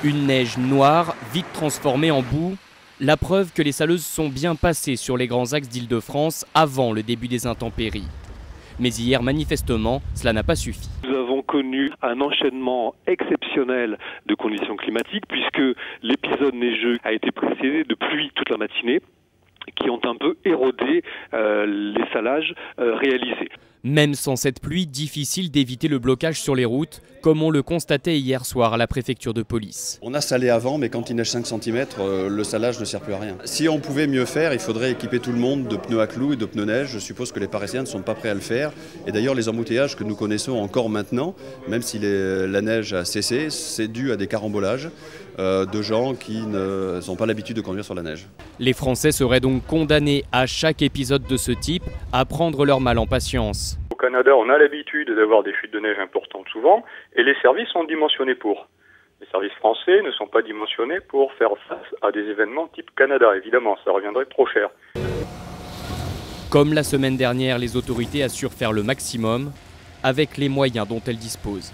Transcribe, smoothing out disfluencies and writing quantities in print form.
Une neige noire, vite transformée en boue, la preuve que les saleuses sont bien passées sur les grands axes d'Île-de-France avant le début des intempéries. Mais hier, manifestement, cela n'a pas suffi. Nous avons connu un enchaînement exceptionnel de conditions climatiques puisque l'épisode neigeux a été précédé de pluies toute la matinée qui ont un peu érodé les salages réalisés. Même sans cette pluie, difficile d'éviter le blocage sur les routes, comme on le constatait hier soir à la préfecture de police. On a salé avant, mais quand il neige 5 cm, le salage ne sert plus à rien. Si on pouvait mieux faire, il faudrait équiper tout le monde de pneus à clous et de pneus neige. Je suppose que les Parisiens ne sont pas prêts à le faire. Et d'ailleurs, les embouteillages que nous connaissons encore maintenant, même si la neige a cessé, c'est dû à des carambolages de gens qui n'ont pas l'habitude de conduire sur la neige. Les Français seraient donc condamnés à chaque épisode de ce type à prendre leur mal en patience. Au Canada, on a l'habitude d'avoir des chutes de neige importantes souvent, et les services sont dimensionnés pour. Les services français ne sont pas dimensionnés pour faire face à des événements type Canada, évidemment, ça reviendrait trop cher. Comme la semaine dernière, les autorités assurent faire le maximum avec les moyens dont elles disposent.